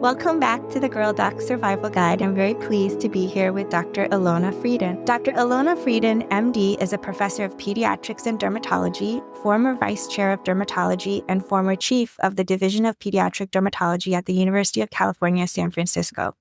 Welcome back to the Girl Doc Survival Guide. I'm very pleased to be here with Dr. Ilona Frieden. Dr. Ilona Frieden, MD, is a professor of pediatrics and dermatology, former vice chair of dermatology, and former chief of the Division of Pediatric Dermatology at the University of California, San Francisco.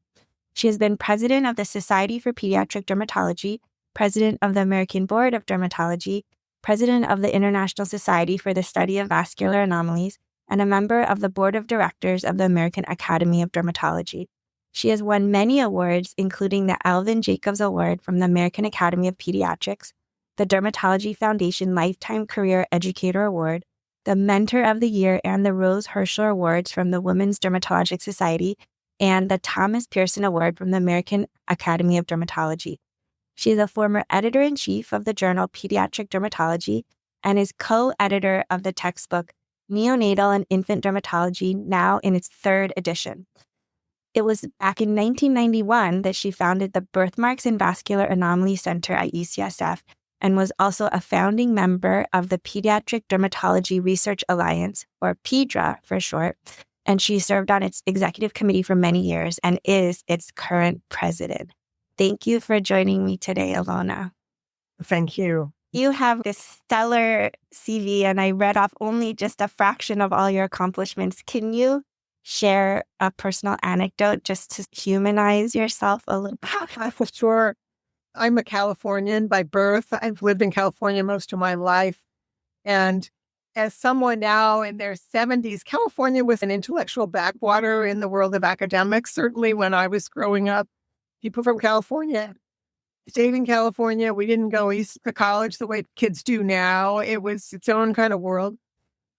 She has been president of the Society for Pediatric Dermatology, president of the American Board of Dermatology, president of the International Society for the Study of Vascular Anomalies, and a member of the board of directors of the American Academy of Dermatology. She has won many awards, including the Alvin Jacobs Award from the American Academy of Pediatrics, the Dermatology Foundation Lifetime Career Educator Award, the Mentor of the Year and the Rose Herschel Awards from the Women's Dermatologic Society, and the Thomas Pearson Award from the American Academy of Dermatology. She is a former editor-in-chief of the journal Pediatric Dermatology and is co-editor of the textbook Neonatal and Infant Dermatology, now in its third edition. It was back in 1991 that she founded the Birthmarks and Vascular Anomaly Center at UCSF and was also a founding member of the Pediatric Dermatology Research Alliance, or PEDRA for short, and she served on its executive committee for many years and is its current president. Thank you for joining me today, Ilona. Thank you. You have this stellar CV, and I read off only just a fraction of all your accomplishments. Can you share a personal anecdote just to humanize yourself a little? For sure. I'm a Californian by birth. I've lived in California most of my life. And as someone now in their 70s, California was an intellectual backwater in the world of academics. Certainly when I was growing up, people from California stayed in California. We didn't go east to college the way kids do now. It was its own kind of world.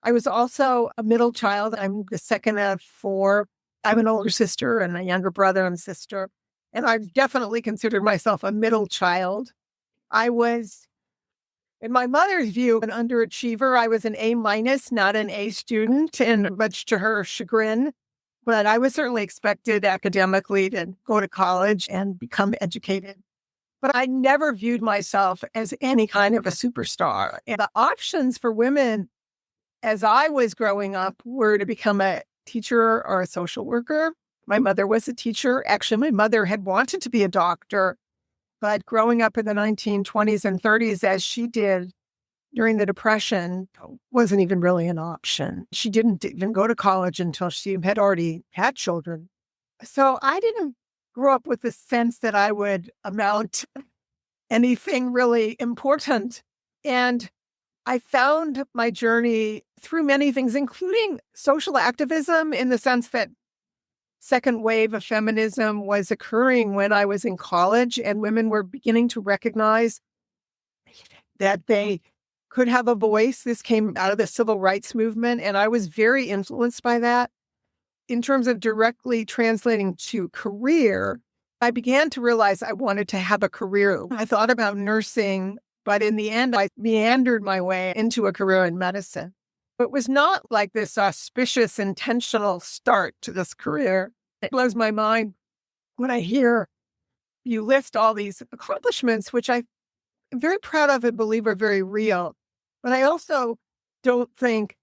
I was also a middle child. I'm the second of four. I have an older sister and a younger brother and sister. And I've definitely considered myself a middle child. I was, in my mother's view, an underachiever. I was an A-, not an A student, and much to her chagrin. But I was certainly expected academically to go to college and become educated. But I never viewed myself as any kind of a superstar. And the options for women as I was growing up were to become a teacher or a social worker. My mother was a teacher. Actually, my mother had wanted to be a doctor, but growing up in the 1920s and 30s, as she did during the Depression, wasn't even really an option. She didn't even go to college until she had already had children. So I didn't grow up with the sense that I would amount to anything really important. And I found my journey through many things, including social activism, in the sense that second wave of feminism was occurring when I was in college, and women were beginning to recognize that they could have a voice. This came out of the civil rights movement, and I was very influenced by that. In terms of directly translating to career, I began to realize I wanted to have a career. I thought about nursing, but in the end, I meandered my way into a career in medicine. It was not like this auspicious, intentional start to this career. It blows my mind when I hear you list all these accomplishments, which I'm very proud of and believe are very real. But I also don't think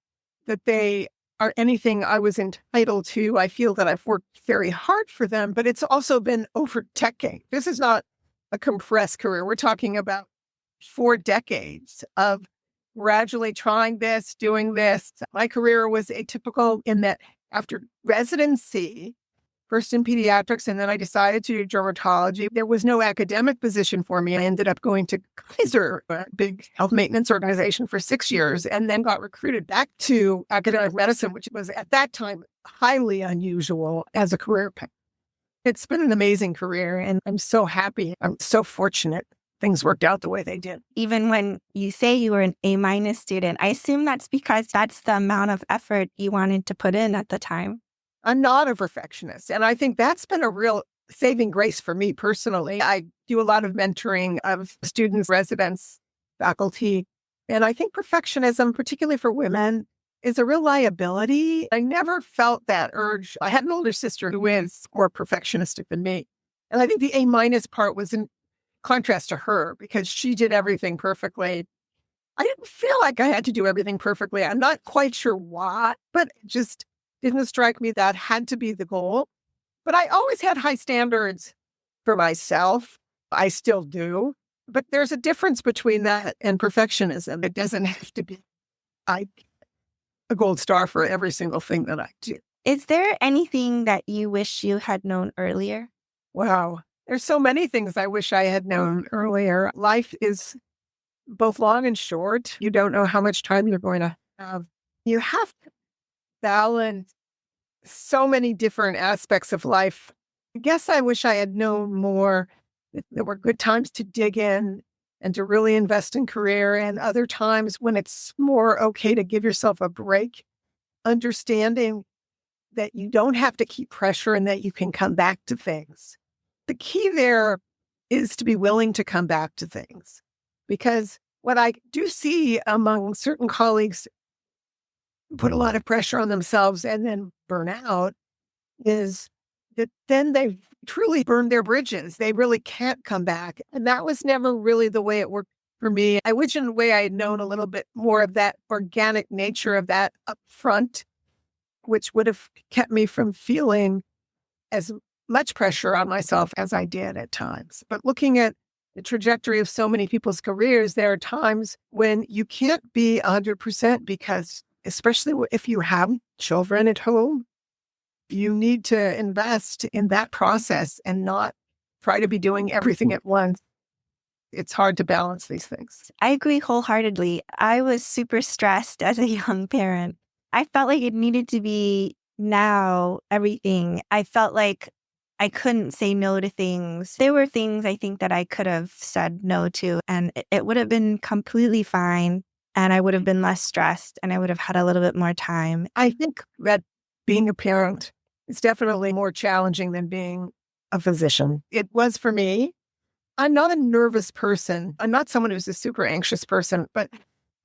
that they are anything I was entitled to. I feel that I've worked very hard for them, but it's also been over decades. This is not a compressed career. We're talking about 4 decades of gradually trying this, doing this. My career was atypical in that after residency, first in pediatrics, and then I decided to do dermatology. There was no academic position for me. I ended up going to Kaiser, a big health maintenance organization, for 6 years, and then got recruited back to academic medicine, which was at that time highly unusual as a career path. It's been an amazing career, and I'm so happy. I'm so fortunate things worked out the way they did. Even when you say you were an A- student, I assume that's because that's the amount of effort you wanted to put in at the time. I'm not a perfectionist, and I think that's been a real saving grace for me personally. I do a lot of mentoring of students, residents, faculty, and I think perfectionism, particularly for women, is a real liability. I never felt that urge. I had an older sister who is more perfectionistic than me, and I think the A- part was in contrast to her because she did everything perfectly. I didn't feel like I had to do everything perfectly. I'm not quite sure why, but it just didn't strike me that had to be the goal. But I always had high standards for myself. I still do. But there's a difference between that and perfectionism. It doesn't have to be I a gold star for every single thing that I do. Is there anything that you wish you had known earlier? Wow. There's so many things I wish I had known earlier. Life is both long and short. You don't know how much time you're going to have. You have to balance so many different aspects of life. I guess I wish I had known more. There were good times to dig in and to really invest in career, and other times when it's more okay to give yourself a break, understanding that you don't have to keep pressure and that you can come back to things. The key there is to be willing to come back to things, because what I do see among certain colleagues put a lot of pressure on themselves and then burn out is that then they truly burn their bridges. They really can't come back. And that was never really the way it worked for me. I wish in a way I had known a little bit more of that organic nature of that up front, which would have kept me from feeling as much pressure on myself as I did at times. But looking at the trajectory of so many people's careers, there are times when you can't be 100% because, especially if you have children at home, you need to invest in that process and not try to be doing everything at once. It's hard to balance these things. I agree wholeheartedly. I was super stressed as a young parent. I felt like it needed to be now, everything. I felt like I couldn't say no to things. There were things I think that I could have said no to, and it would have been completely fine. And I would have been less stressed and I would have had a little bit more time. I think that being a parent is definitely more challenging than being a physician. It was for me. I'm not a nervous person. I'm not someone who's a super anxious person, but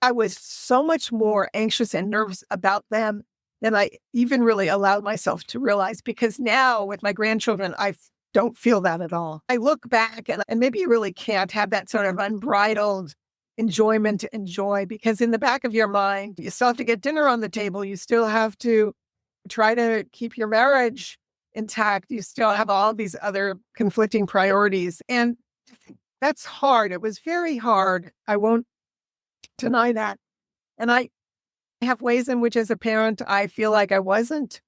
I was so much more anxious and nervous about them than I even really allowed myself to realize, because now with my grandchildren, I don't feel that at all. I look back and maybe you really can't have that sort of unbridled enjoyment and joy, because in the back of your mind, you still have to get dinner on the table. You still have to try to keep your marriage intact. You still have all these other conflicting priorities. And that's hard. It was very hard. I won't deny that. And I have ways in which as a parent, I feel like I wasn't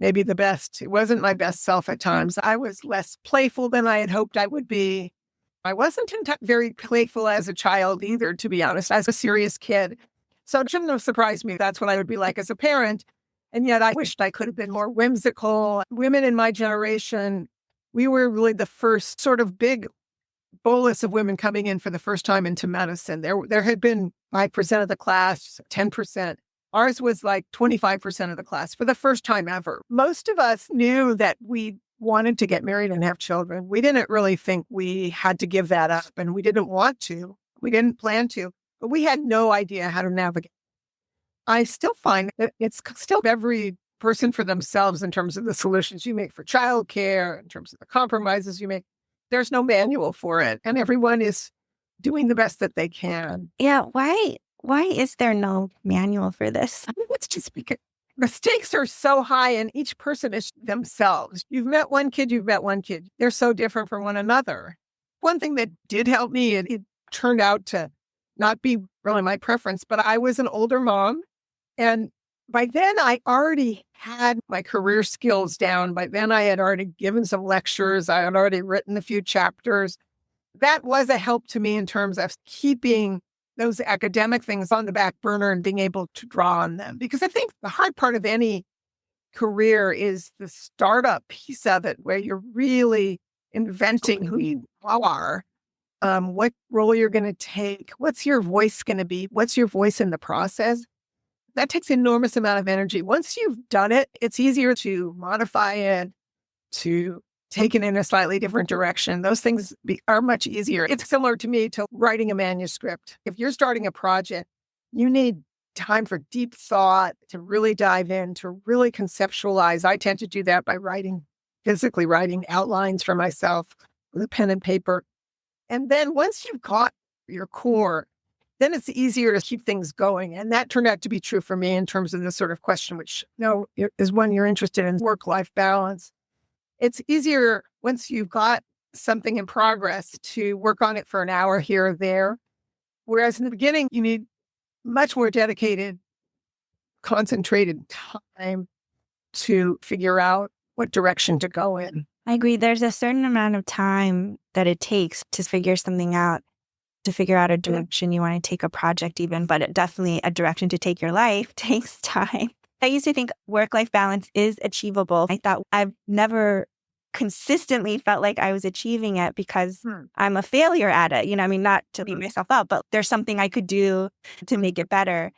maybe the best. It wasn't my best self at times. I was less playful than I had hoped I would be. I wasn't very playful as a child either, to be honest. I was a serious kid. So it shouldn't have surprised me. That's what I would be like as a parent. And yet I wished I could have been more whimsical. Women in my generation, we were really the first sort of big bolus of women coming in for the first time into medicine. There had been 5% of the class, 10%. Ours was like 25% of the class for the first time ever. Most of us knew that we wanted to get married and have children. We didn't really think we had to give that up, and we didn't want to. We didn't plan to, but we had no idea how to navigate. I still find that it's still every person for themselves in terms of the solutions you make for childcare, in terms of the compromises you make. There's no manual for it, and everyone is doing the best that they can. Yeah, why is there no manual for this? I think it's just because the stakes are so high and each person is themselves. You've met one kid. They're so different from one another. One thing that did help me, it turned out to not be really my preference, but I was an older mom. And by then I already had my career skills down. By then I had already given some lectures. I had already written a few chapters. That was a help to me in terms of keeping those academic things on the back burner and being able to draw on them. Because I think the hard part of any career is the startup piece of it, where you're really inventing who you are, what role you're going to take, what's your voice going to be, what's your voice in the process. That takes an enormous amount of energy. Once you've done it, it's easier to modify it, to take it in a slightly different direction. Those things are much easier. It's similar to me to writing a manuscript. If you're starting a project, you need time for deep thought, to really dive in, to really conceptualize. I tend to do that by physically writing outlines for myself with a pen and paper. And then once you've got your core, then it's easier to keep things going. And that turned out to be true for me in terms of the sort of question, which is one you're interested in, work-life balance. It's easier once you've got something in progress to work on it for an hour here or there. Whereas in the beginning, you need much more dedicated, concentrated time to figure out what direction to go in. I agree. There's a certain amount of time that it takes to figure something out, to figure out a direction you want to take a project even, but definitely a direction to take your life takes time. I used to think work-life balance is achievable. I thought I've never consistently felt like I was achieving it because I'm a failure at it. I mean, not to beat myself up, but there's something I could do to make it better.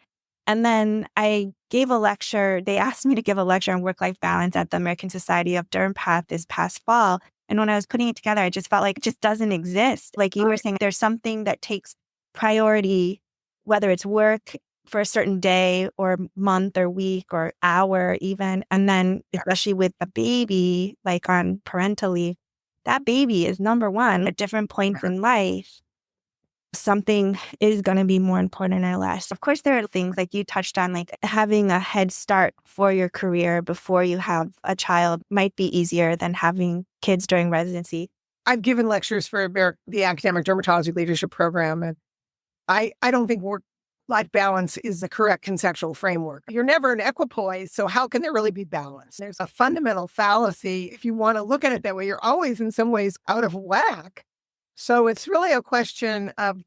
And then I gave a lecture. They asked me to give a lecture on work-life balance at the American Society of Dermapath this past fall. And when I was putting it together, I just felt like it just doesn't exist. Like you were saying, there's something that takes priority, whether it's work for a certain day or month or week or hour even. And then especially with a baby, like on parental leave, that baby is number one at different points in life. Something is going to be more important in our lives. Of course, there are things like you touched on, like having a head start for your career before you have a child might be easier than having kids during residency. I've given lectures for the Academic Dermatology Leadership Program, and I don't think work-life balance is the correct conceptual framework. You're never in equipoise, so how can there really be balance? There's a fundamental fallacy. If you want to look at it that way, you're always in some ways out of whack. So it's really a question of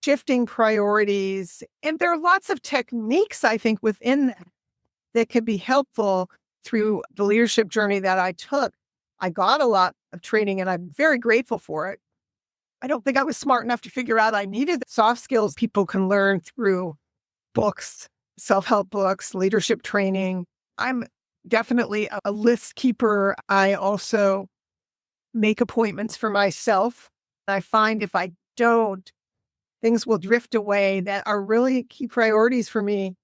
shifting priorities. And there are lots of techniques, I think, within that can be helpful through the leadership journey that I took. I got a lot of training and I'm very grateful for it. I don't think I was smart enough to figure out I needed the soft skills people can learn through books, self-help books, leadership training. I'm definitely a list keeper. I also make appointments for myself. I find if I don't, things will drift away that are really key priorities for me.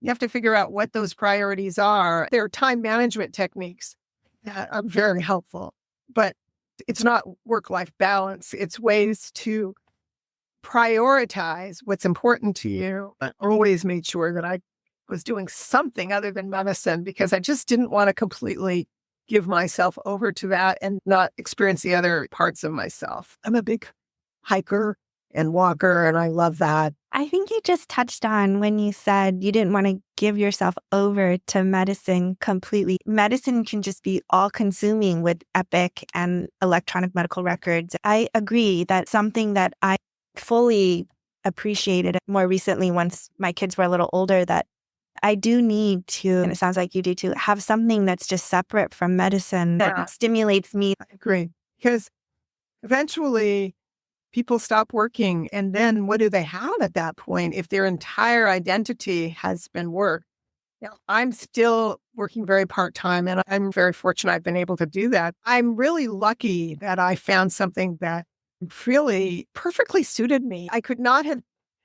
You have to figure out what those priorities are. There are time management techniques that are very helpful, but it's not work-life balance. It's ways to prioritize what's important to you. I always made sure that I was doing something other than medicine because I just didn't want to completely give myself over to that and not experience the other parts of myself. I'm a big hiker and walker, and I love that. I think you just touched on when you said you didn't want to give yourself over to medicine completely. Medicine can just be all-consuming with Epic and electronic medical records. I agree that something that I fully appreciated more recently once my kids were a little older, that I do need to, and it sounds like you do too, have something that's just separate from medicine that stimulates me. I agree. Because eventually people stop working. And then what do they have at that point if their entire identity has been work? Now, I'm still working very part-time, and I'm very fortunate I've been able to do that. I'm really lucky that I found something that really perfectly suited me. I could not have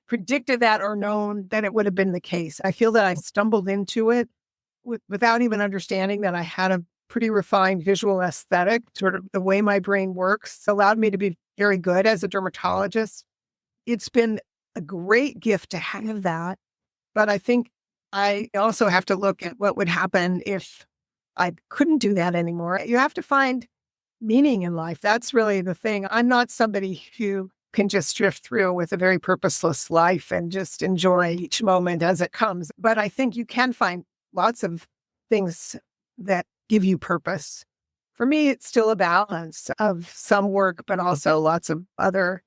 predicted that or known that it would have been the case. I feel that I stumbled into it without even understanding that I had a pretty refined visual aesthetic. Sort of the way my brain works allowed me to be very good as a dermatologist. It's been a great gift to have that. But I think I also have to look at what would happen if I couldn't do that anymore. You have to find meaning in life. That's really the thing. I'm not somebody who can just drift through with a very purposeless life and just enjoy each moment as it comes. But I think you can find lots of things that give you purpose. For me, it's still a balance of some work, but also lots of other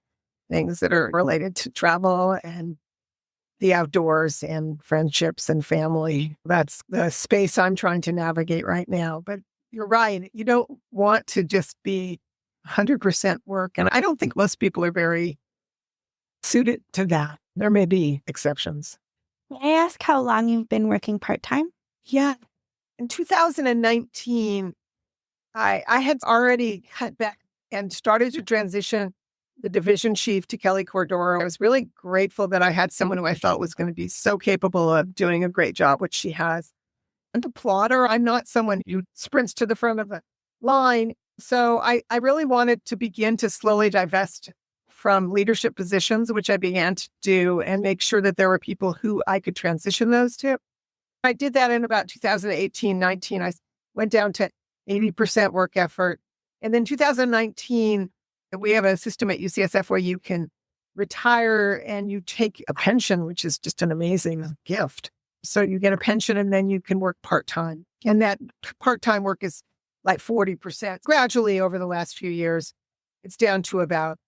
things that are related to travel and the outdoors and friendships and family. That's the space I'm trying to navigate right now. But you're right. You don't want to just be 100% work. And I don't think most people are very suited to that. There may be exceptions. May I ask how long you've been working part-time? Yeah. In 2019, I had already cut back and started to transition the division chief to Kelly Cordero. I was really grateful that I had someone who I felt was going to be so capable of doing a great job, which she has. And a plotter, I'm not someone who sprints to the front of the line. So I really wanted to begin to slowly divest from leadership positions, which I began to do, and make sure that there were people who I could transition those to. I did that in about 2018, 19. I went down to 80% work effort. And then 2019, we have a system at UCSF where you can retire and you take a pension, which is just an amazing gift. So you get a pension and then you can work part-time. And that part-time work is like 40%. Gradually over the last few years, it's down to about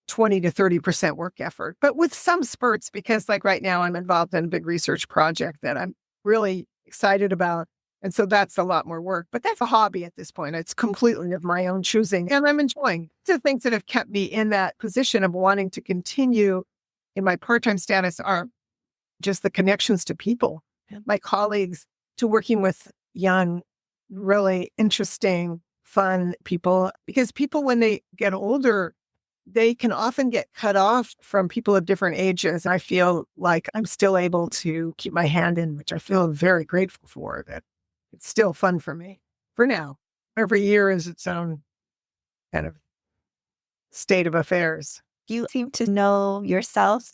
20 to 30% work effort, but with some spurts, because like right now I'm involved in a big research project that I'm really excited about. And so that's a lot more work, but that's a hobby at this point. It's completely of my own choosing and I'm enjoying the things that have kept me in that position of wanting to continue in my part-time status are just the connections to people, my colleagues, to working with young, really interesting, fun people, because people, when they get older, they can often get cut off from people of different ages. I feel like I'm still able to keep my hand in, which I feel very grateful for, that it's still fun for me for now. Every year is its own kind of state of affairs. You seem to know yourself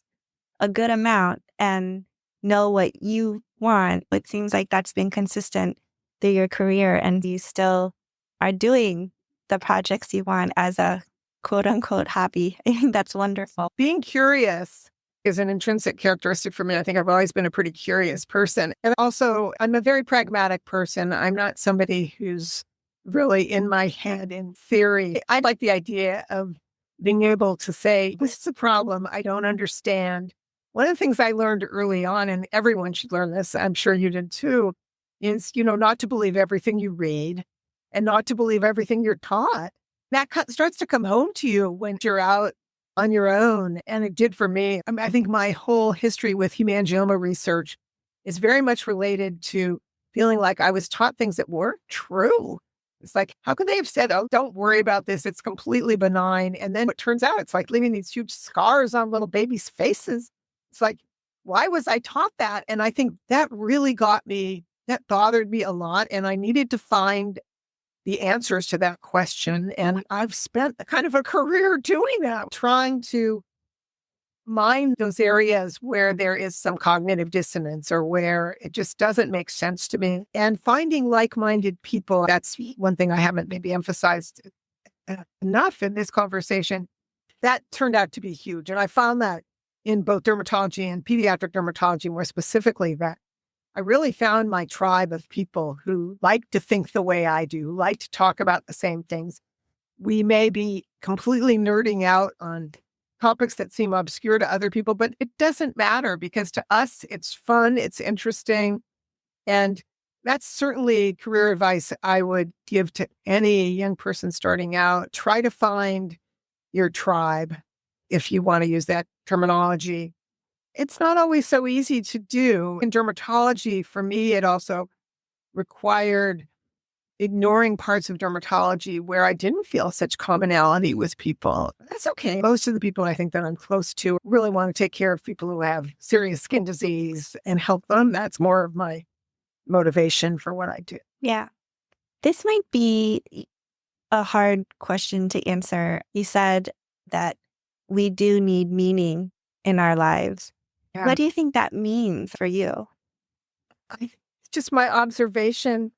a good amount and know what you want. It seems like that's been consistent through your career, and you still are doing the projects you want as a quote unquote hobby. I think that's wonderful. Being curious is an intrinsic characteristic for me. I think I've always been a pretty curious person. And also, I'm a very pragmatic person. I'm not somebody who's really in my head in theory. I like the idea of being able to say, this is a problem I don't understand. One of the things I learned early on, and everyone should learn this, I'm sure you did too, is, not to believe everything you read and not to believe everything you're taught. That starts to come home to you when you're out on your own. And it did for me. I think my whole history with hemangioma research is very much related to feeling like I was taught things that weren't true. It's like, how could they have said, oh, don't worry about this, it's completely benign. And then it turns out it's like leaving these huge scars on little babies' faces. It's like, why was I taught that? And I think that really that bothered me a lot. And I needed to find the answers to that question. And I've spent a kind of a career doing that, trying to mine those areas where there is some cognitive dissonance or where it just doesn't make sense to me. And finding like-minded people, that's one thing I haven't maybe emphasized enough in this conversation. That turned out to be huge. And I found that in both dermatology and pediatric dermatology, more specifically, that I really found my tribe of people who like to think the way I do, like to talk about the same things. We may be completely nerding out on topics that seem obscure to other people, but it doesn't matter because to us, it's fun, it's interesting. And that's certainly career advice I would give to any young person starting out. Try to find your tribe, if you want to use that terminology. It's not always so easy to do. In dermatology, for me, it also required ignoring parts of dermatology where I didn't feel such commonality with people. That's okay. Most of the people I think that I'm close to really want to take care of people who have serious skin disease and help them. That's more of my motivation for what I do. Yeah. This might be a hard question to answer. You said that we do need meaning in our lives. Yeah. What do you think that means for you? It's just my observation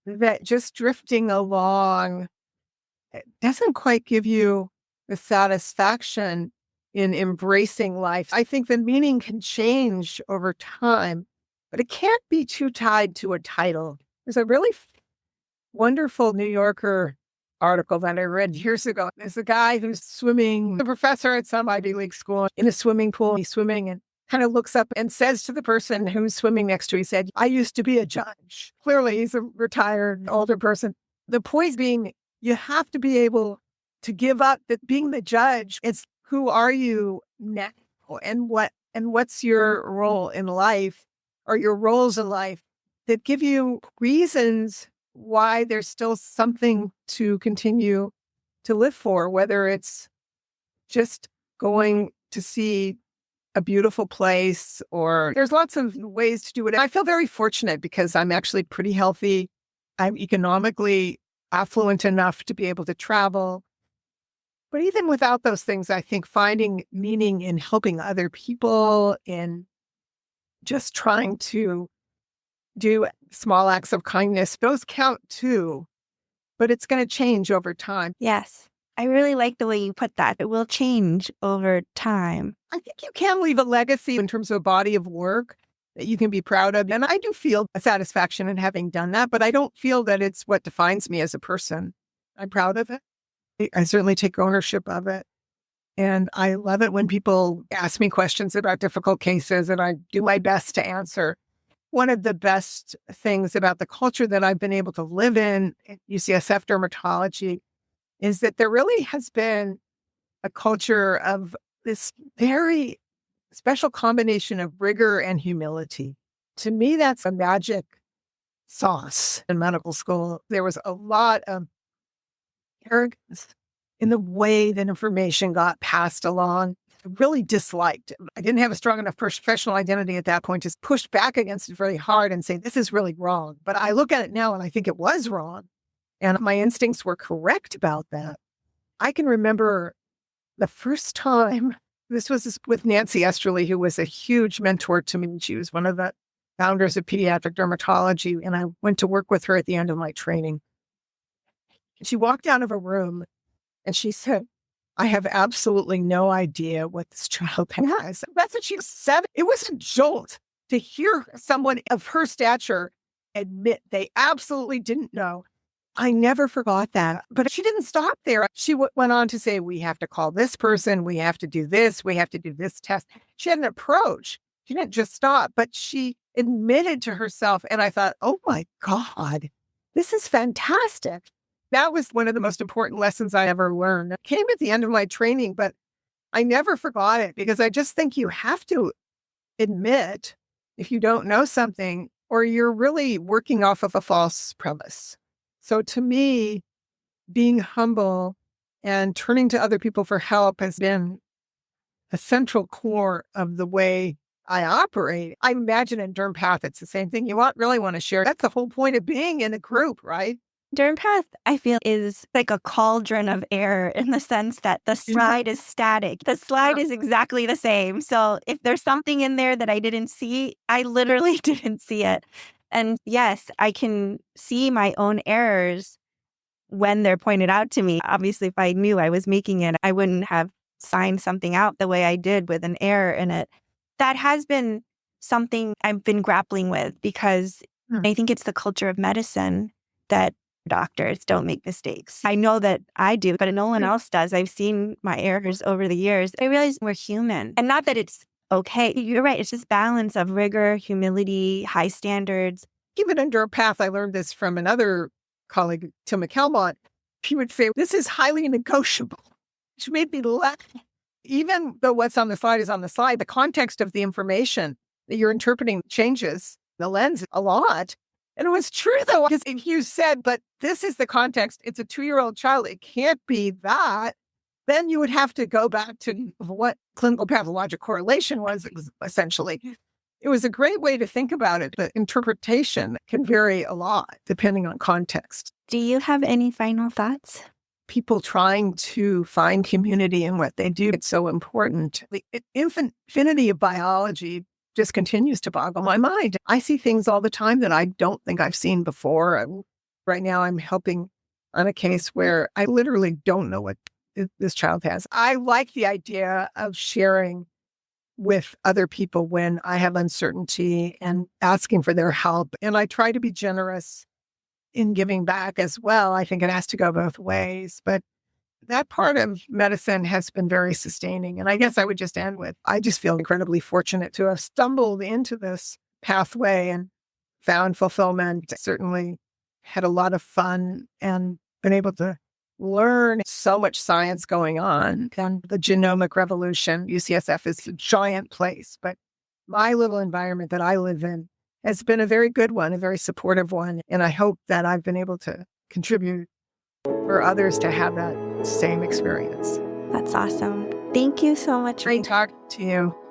that just drifting along doesn't quite give you the satisfaction in embracing life. I think the meaning can change over time, but it can't be too tied to a title. There's a really wonderful New Yorker article that I read years ago. There's a guy who's swimming, a professor at some Ivy League school, in a swimming pool. He's swimming and kind of looks up and says to the person who's swimming next to him, he said, I used to be a judge. Clearly, he's a retired older person. The point being, you have to be able to give up that being the judge. It's who are you now and what's your role in life or your roles in life that give you reasons why there's still something to continue to live for, whether it's just going to see a beautiful place, or there's lots of ways to do it. I feel very fortunate because I'm actually pretty healthy. I'm economically affluent enough to be able to travel. But even without those things, I think finding meaning in helping other people, in just trying to do small acts of kindness, those count too. but it's going to change over time. Yes. I really like the way you put that. It will change over time. I think you can leave a legacy in terms of a body of work that you can be proud of. And I do feel a satisfaction in having done that, but I don't feel that it's what defines me as a person. I'm proud of it. I certainly take ownership of it. And I love it when people ask me questions about difficult cases, and I do my best to answer. One of the best things about the culture that I've been able to live in at UCSF dermatology is that there really has been a culture of this very special combination of rigor and humility. To me, that's a magic sauce in medical school. There was a lot of arrogance in the way that information got passed along. I really disliked it. I didn't have a strong enough professional identity at that point, just pushed back against it very hard and say, this is really wrong. But I look at it now and I think it was wrong. And my instincts were correct about that. I can remember the first time, this was with Nancy Esterly, who was a huge mentor to me. She was one of the founders of Pediatric Dermatology, and I went to work with her at the end of my training. She walked out of a room and she said, I have absolutely no idea what this child has. That's what she said. It was a jolt to hear someone of her stature admit they absolutely didn't know. I never forgot that. But she didn't stop there. She went on to say, we have to call this person. We have to do this. We have to do this test. She had an approach. She didn't just stop, but she admitted to herself. And I thought, oh my God, this is fantastic. That was one of the most important lessons I ever learned. It came at the end of my training, but I never forgot it because I just think you have to admit if you don't know something or you're really working off of a false premise. So to me, being humble and turning to other people for help has been a central core of the way I operate. I imagine in DermPath, it's the same thing. You really want to share. That's the whole point of being in a group, right? DermPath, I feel, is like a cauldron of air in the sense that the slide is static. The slide is exactly the same. So if there's something in there that I didn't see, I literally didn't see it. And yes, I can see my own errors when they're pointed out to me. Obviously, if I knew I was making it, I wouldn't have signed something out the way I did with an error in it. That has been something I've been grappling with because I think it's the culture of medicine that doctors don't make mistakes. I know that I do, but no one else does. I've seen my errors over the years. I realize we're human. And not that it's okay. You're right. It's just balance of rigor, humility, high standards. Even in DermPath, I learned this from another colleague, Tim McElmont. She would say, this is highly negotiable. She made me laugh. Even though what's on the slide is on the slide, the context of the information that you're interpreting changes the lens a lot. And it was true, though, because if you said, but this is the context, it's a 2-year-old child, it can't be that, then you would have to go back to what clinical pathologic correlation was, essentially. It was a great way to think about it. The interpretation can vary a lot depending on context. Do you have any final thoughts? People trying to find community in what they do, it's so important. The infinity of biology just continues to boggle my mind. I see things all the time that I don't think I've seen before. Right now, I'm helping on a case where I literally don't know what this child has. I like the idea of sharing with other people when I have uncertainty and asking for their help. And I try to be generous in giving back as well. I think it has to go both ways. But that part of medicine has been very sustaining. And I guess I would just end with, I just feel incredibly fortunate to have stumbled into this pathway and found fulfillment. Certainly had a lot of fun and been able to learn so much science going on. And the genomic revolution, UCSF is a giant place, but my little environment that I live in has been a very good one, a very supportive one. And I hope that I've been able to contribute for others to have that same experience. That's awesome. Thank you so much. Great talking to you.